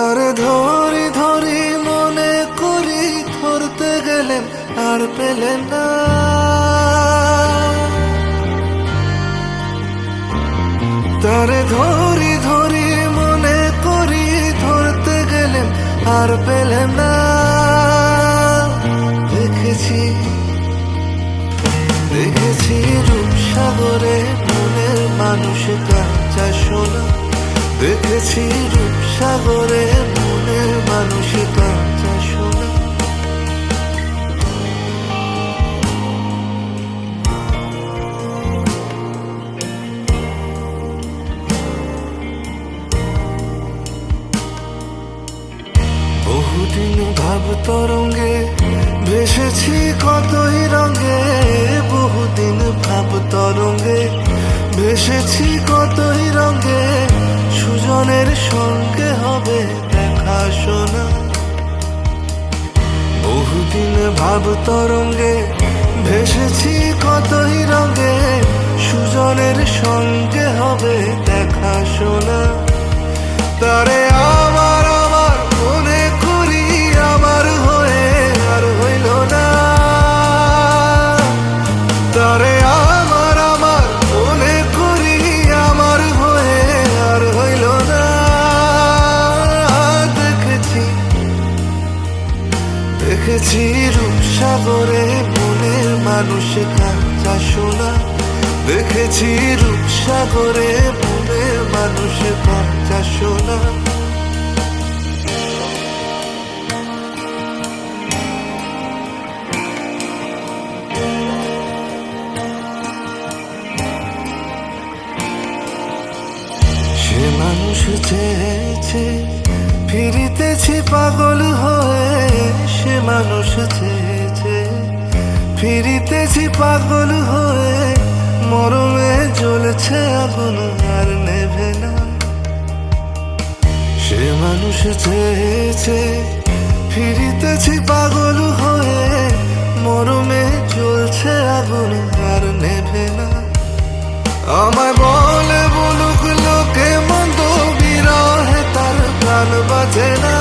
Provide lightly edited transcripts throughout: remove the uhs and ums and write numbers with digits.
তারে ধরি ধরি মনে করি, ধরতে গেলেন আর পেলেন না। তারে ধরি ধরি মনে করি, ধরতে গেলেন আর পেলেন না। দেখেছি দেখেছি রূপসাগরে মনের মানুষ কাঁচা সোনা। দেখেছি রূপসাগরে মনের মানুষ কাঁচা সোনা। বহুদিন ভাব তরঙ্গে ভেসেছি কতই রঙে। বহুদিন ভাব তরঙ্গে ভেসেছি কতই রঙে। সুজনের সঙ্গে হবে দেখা শোনা। বহুদিন ভাব তরঙ্গে ভেসেছি কতই রঙে। সুজনের সঙ্গে হবে দেখা শোনা। তারে আমার আমার মনে করি, আমার হয়ে আর হইল না। তারে আমার আমার মনে করি, আমার হয়ে আর হইল না। দেখেছি দেখেছি রূপসাগরে মনের মানুষ কাঁচা সোনা। দেখেছি রূপসাগরে মনের মানুষ কাঁচা সোনা। সে মানুষ চেয়েছে, ফিরিতেছি পাগল হয়ে। সে মানুষ চেয়েছে, ফিরিতেছি পাগল হয়ে। মরমে জ্বলছে আগুন আর নেভে না। সে মানুষ চেয়েছে, ফিরিতেছি পাগল হয়ে। মরমে জ্বলছে আগুন আর নেভে না। আমায় বলে বলুক লোকে মন্দ, বিরহে তার প্রাণ বাজে না।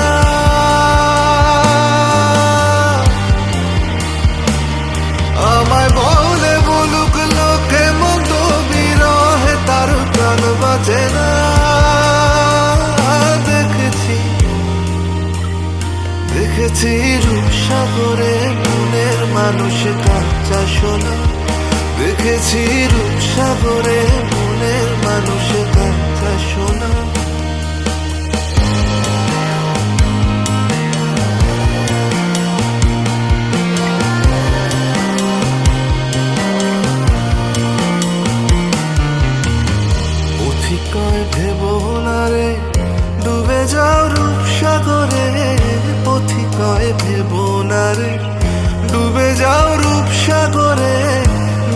আমায় বলে বলুক লোকে মন্দ, বিরহে তার প্রাণ বাজে না। দেখেছি দেখেছি রূপসাগরে মনের মানুষ কাঁচা সোনা। দেখেছি রূপসাগরে মনের মানুষ কাঁচা সোনা। পথিকয় ভেব না রে ডুবে যাও রূপসাগরে। পথিকয় ভেব না রে ডুবে যাও রূপসাগরে।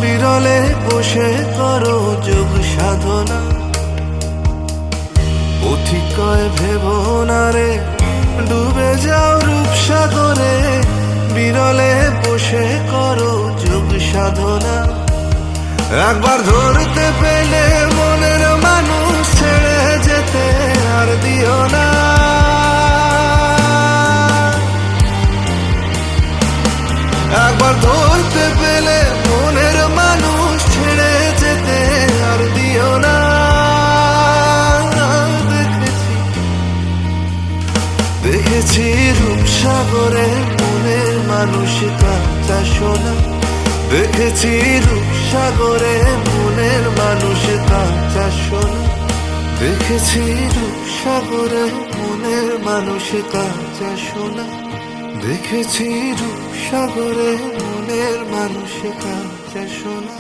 বিরলে বসে করো যোগ সাধনা। পথিকয় ভেব না রে ডুবে যাও রূপসাগরে। বিরলে বসে করো যোগ সাধনা। একবার ধরতে পেলে মনের মানুষ ছেড়ে যেতে আর দিও না। একবার ধরতে পেলে মনের মানুষ ছেড়ে যেতে আর দিও না। দেখেছি দেখেছি রূপসাগরে মনের মানুষ কাঁচা সোনা। দেখেছি রূপসাগরে মনের মানুষ কাঁচা সোনা। দেখেছি রূপসাগরে মনের মানুষ কাঁচা সোনা। দেখেছি রূপসাগরে মনের মানুষ কাঁচা সোনা।